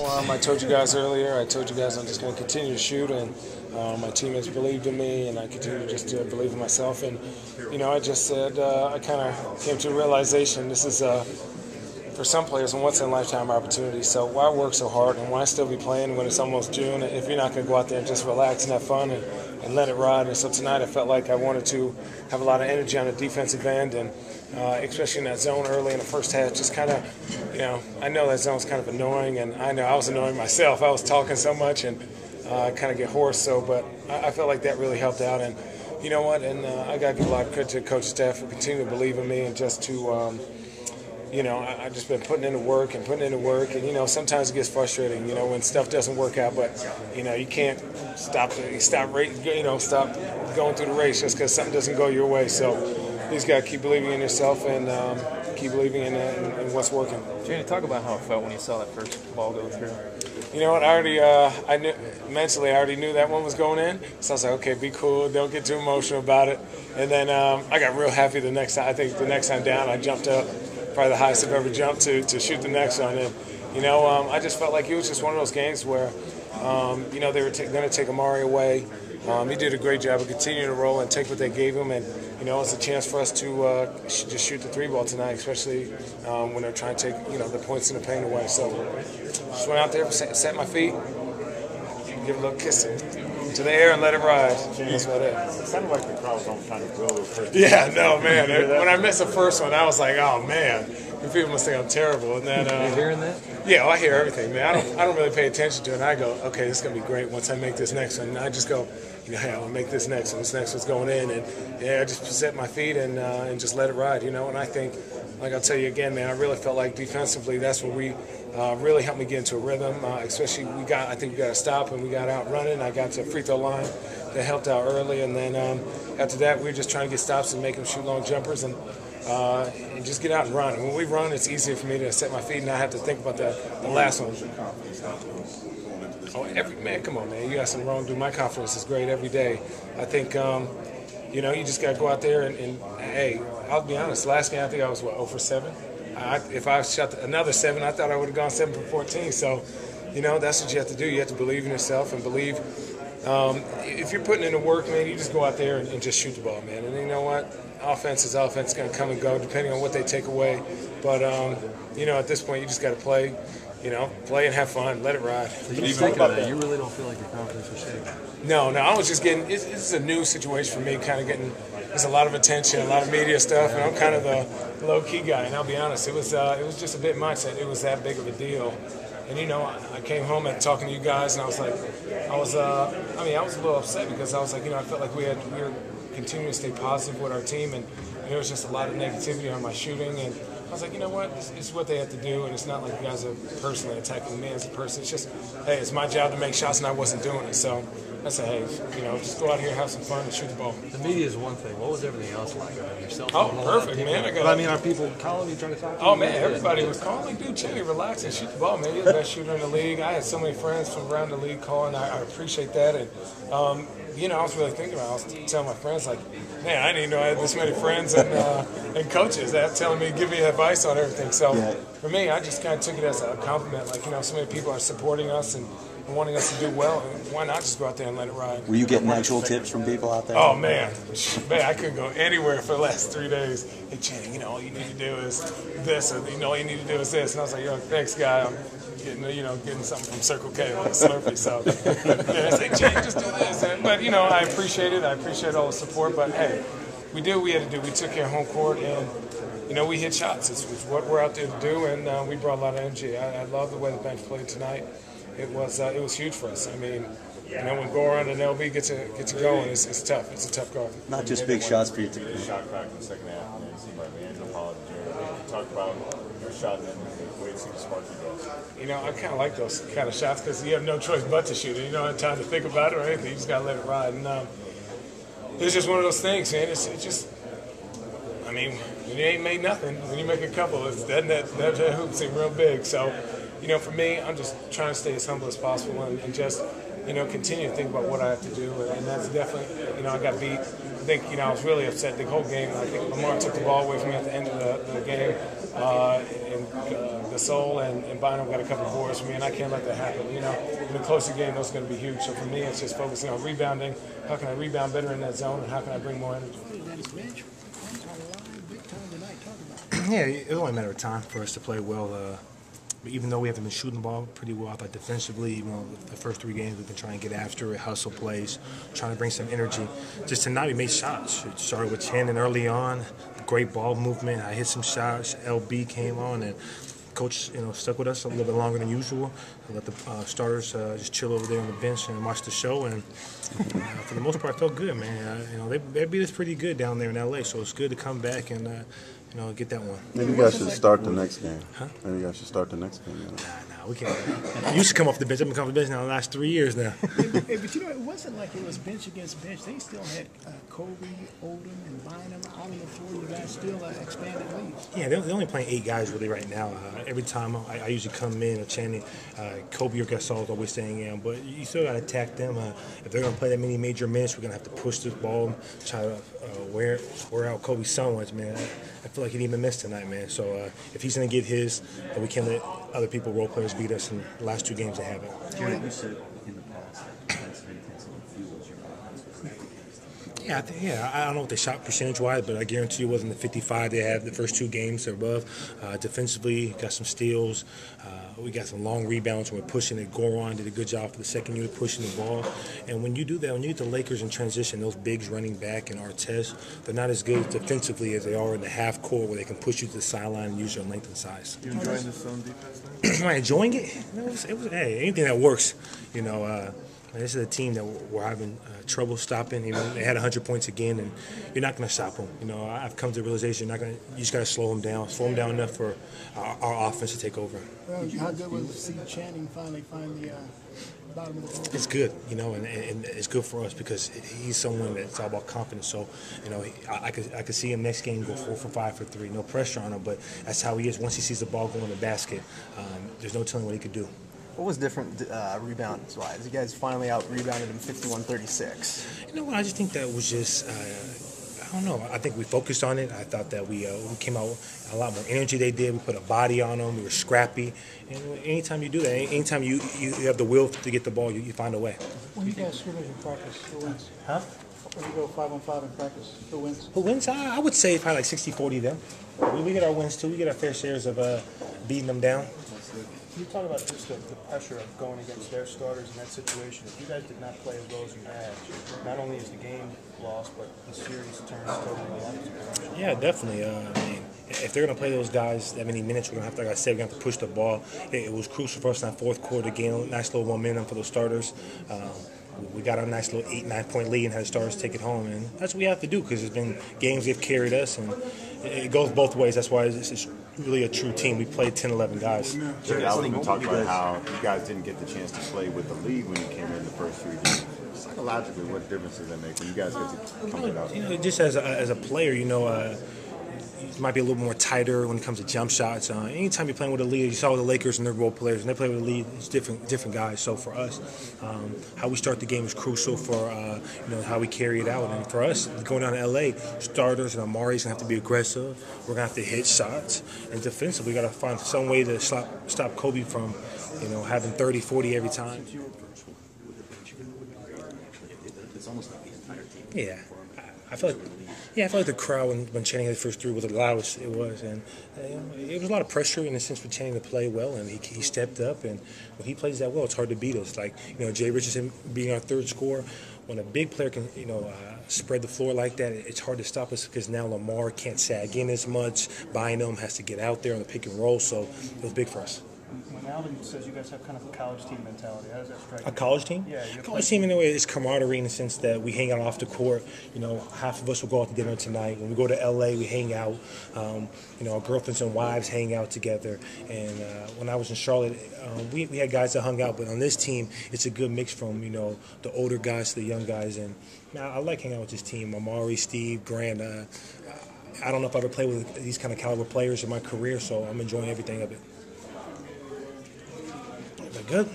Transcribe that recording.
I told you guys earlier, I told you guys I'm just going to continue to shoot, and my team has believed in me, and I continue just to believe in myself. And, I just said, I kind of came to a realization, this is, for some players, a once-in-a-lifetime opportunity. So why work so hard, and why still be playing when it's almost June if you're not going to go out there and just relax and have fun and let it ride? And so tonight I felt like I wanted to have a lot of energy on the defensive end, and especially in that zone early in the first half, just kind of, I know that zone's kind of annoying, and I know I was annoying myself. I was talking so much and kind of get hoarse, but I felt like that really helped out. And you know what? And I got to give a lot of credit to the coaching staff for continuing to believe in me and just to, I've just been putting in the work, and sometimes it gets frustrating, when stuff doesn't work out, but you can't stop going through the race just because something doesn't go your way. So you just got to keep believing in yourself and keep believing in what's working. Janie, talk about how it felt when you saw that first ball go through. You know what? I knew mentally. I already knew that one was going in, so I was like, okay, be cool, don't get too emotional about it. And then I got real happy the next time. I think the next time down, I jumped up, probably the highest I've ever jumped to shoot the next one. And I just felt like it was just one of those games where they were going to take Amari away. He did a great job of continuing to roll and take what they gave him, and it's a chance for us to just shoot the three ball tonight, especially when they're trying to take the points and the pain away. So just went out there, set my feet, give a little kiss to the air and let it ride. That's about it. It sounded like the crowd was almost trying to grill those first. Yeah, no, man. When I missed the first one, I was like, oh man, people must think I'm terrible. And then you hearing that? Yeah, I hear everything, man. I don't really pay attention to it. And I go, okay, this is gonna be great once I make this next one. And I just go, hey, I'll make this next one. This next one's going in, and I just set my feet and just let it ride, And I think, like I'll tell you again, man, I really felt like defensively that's where we really helped me get into a rhythm. Especially I think we got to stop and we got out running. I got to free throw line that helped out early, and then after that we were just trying to get stops and make them shoot long jumpers and just get out and run. And when we run, it's easier for me to set my feet and not have to think about the last one. Oh, man, come on, man. You got something wrong, dude. My confidence is great every day. I think, you just got to go out there and, hey, I'll be honest. Last game, I think I was, 0 for 7? If I shot another 7, I thought I would have gone 7 for 14. So, that's what you have to do. You have to believe in yourself and believe. If you're putting in the work, man, you just go out there and just shoot the ball, man. And you know what? Offense is going to come and go depending on what they take away. But, at this point, you just got to play. Play and have fun. Let it ride. So you you really don't feel like your confidence was shaken? No. I was just getting. This is a new situation for me. Kind of getting. There's a lot of attention, a lot of media stuff, and I'm kind of the low-key guy. And I'll be honest, it was just a bit much that it was that big of a deal. And I came home and talking to you guys, and I was like, I was a little upset because I was like, I felt like we were continuing to stay positive with our team, and there was just a lot of negativity on my shooting, and I was like, you know what, this is what they have to do, and it's not like you guys are personally attacking me as a person. It's just, hey, it's my job to make shots, and I wasn't doing it. So I said, hey, just go out here, have some fun, and shoot the ball. The media is one thing. What was everything else like? Yourself? Oh, perfect, man. Are people calling you, trying to talk to you? Oh, man, everybody was calling. Dude, Cheney, relax and shoot the ball, man. You're the best shooter in the league. I had so many friends from around the league calling. I appreciate that. And, I was really thinking about it. I was telling my friends, like, man, I didn't even know I had this many friends and coaches that telling me, give me advice on everything. So for me, I just kind of took it as a compliment. Like, so many people are supporting us and wanting us to do well. Why not just go out there and let it ride? Were you getting actual tips from people out there? Oh, man. I couldn't go anywhere for the last 3 days. Hey, Channing, all you need to do is this, or, all you need to do is this. And I was like, thanks, guy. I'm getting something from Circle K, like Slurpee. So, I say, Channing, just do this. But, I appreciate it. I appreciate all the support. But, hey, we did what we had to do. We took care of home court, and, we hit shots. It's what we're out there to do, and we brought a lot of energy. I love the way the bench played tonight. It was huge for us. I mean, when Goran and LB gets going, it's tough. It's a tough guard. Not just big shots for you. Shot crack in the second half. You see by Angelo Pollard and Jared. Talk about your shot and the way it seems to spark you guys. I kind of like those kind of shots because you have no choice but to shoot it. You don't have time to think about it or anything. You just got to let it ride. And it's just one of those things, man. It's just, when you ain't made nothing, when you make a couple, that hoop seem real big. So, for me, I'm just trying to stay as humble as possible and just, continue to think about what I have to do. And that's definitely, I got beat. I think, I was really upset the whole game. I think Lamar took the ball away from me at the end of the game. Gasol and Bynum got a couple of boards for me, and I can't let that happen. In a closer game, those are going to be huge. So for me, it's just focusing on rebounding. How can I rebound better in that zone, and how can I bring more energy? Yeah, it was only a matter of time for us to play well. Even though we haven't been shooting the ball pretty well, I thought defensively, the first 3 games we've been trying to get after it, hustle plays, trying to bring some energy. Just tonight we made shots. It started with Shannon early on, great ball movement. I hit some shots. LB came on, and coach, stuck with us a little bit longer than usual. I let the starters just chill over there on the bench and watch the show. And for the most part, I felt good, man. They beat us pretty good down there in LA, so it's good to come back and get that one. Maybe you guys should start the next game. Huh? Maybe you guys should start the next game. Nah, we can't. I used to come off the bench. I've been coming off the bench now the last 3 years now. But it wasn't like it was bench against bench. They still had Kobe, Odom, and Bynum out on the floor. You guys still expanded leads. Yeah, they're only playing 8 guys really right now. Every time I usually come in or Channing, Kobe or Gasol is always staying in. But you still got to attack them. If they're going to play that many major minutes, we're going to have to push this ball, try to wear out Kobe so much, man. I feel like he didn't even miss tonight, man. So if he's going to get his, we can't let other people, role players, beat us in the last 2 games they haven't. Jared, you said in the past that defensive intensity fuels your offense. Yeah, I don't know what they shot percentage-wise, but I guarantee you it wasn't the 55 they had the first 2 games or above. Defensively, got some steals. We got some long rebounds. We're pushing it. Goran did a good job for the second unit pushing the ball. And when you do that, when you get the Lakers in transition, those bigs running back and Artest, they're not as good defensively as they are in the half court where they can push you to the sideline and use your length and size. You enjoying the zone defense? Am I enjoying it? It was anything that works, This is a team that we're having trouble stopping. They had 100 points again, and you're not going to stop them. I've come to the realization you just got to slow them down enough for our offense to take over. Well, how good was it to see Channing finally find the bottom of the board? It's good, and it's good for us because he's someone that's all about confidence. So, I could see him next game go 4 for 5 for 3. No pressure on him, but that's how he is. Once he sees the ball go in the basket, there's no telling what he could do. What was different rebounds-wise? You guys finally out-rebounded him 51-36. You know what? I just think that was just, I don't know. I think we focused on it. I thought that we came out a lot more energy they did. We put a body on them. We were scrappy. And anytime you do that, anytime you have the will to get the ball, you find a way. When you guys scrimmage in practice, who wins? Huh? When you go 5-on-5 in practice, who wins? Who wins? I would say probably like 60-40 them. We get our wins too. We get our fair shares of beating them down. You talk about just the pressure of going against their starters in that situation. If you guys did not play as well as you had, not only is the game lost, but the series turns totally in the opposite direction. Yeah, definitely. If they're going to play those guys that many minutes, we're going to have to, like I said, we're going to have to push the ball. It was crucial for us in that fourth quarter to gain a nice little momentum for those starters. We got a nice little 8-9 point lead and had the starters take it home, and that's what we have to do because there's been games they've carried us, and it goes both ways. That's why it's really a true team. We played 10-11 guys. I think you talked about how you guys didn't get the chance to play with the league when you came in the first 3 games. Psychologically, what difference does that make when you guys get to come out? Just as a player, it might be a little more tighter when it comes to jump shots. Anytime you're playing with a lead, you saw the Lakers and their role players, and they play with a lead, it's different guys. So for us, how we start the game is crucial for how we carry it out. And for us, going down to LA, starters and Amari's gonna have to be aggressive. We're gonna have to hit shots, and defensively, we gotta find some way to stop Kobe from having 30, 40 every time. It's almost like the entire team. Yeah, I feel like the crowd when Channing had the first 3 was the loudest it was, and it was a lot of pressure in the sense for Channing to play well, and he stepped up, and when he plays that well, it's hard to beat us. Like Jay Richardson being our 3rd scorer, when a big player can spread the floor like that, it's hard to stop us because now Lamar can't sag in as much. Bynum has to get out there on the pick and roll, so it was big for us. When Alvin says you guys have kind of a college team mentality, how does that strike you? A college team? Yeah. A college team, in a way, is camaraderie in the sense that we hang out off the court. Half of us will go out to dinner tonight. When we go to L.A., we hang out. Our girlfriends and wives hang out together. And when I was in Charlotte, we had guys that hung out. But on this team, it's a good mix from, the older guys to the young guys. And I like hanging out with this team. Amari, Steve, Grant. I don't know if I ever played with these kind of caliber players in my career, so I'm enjoying everything of it. Good.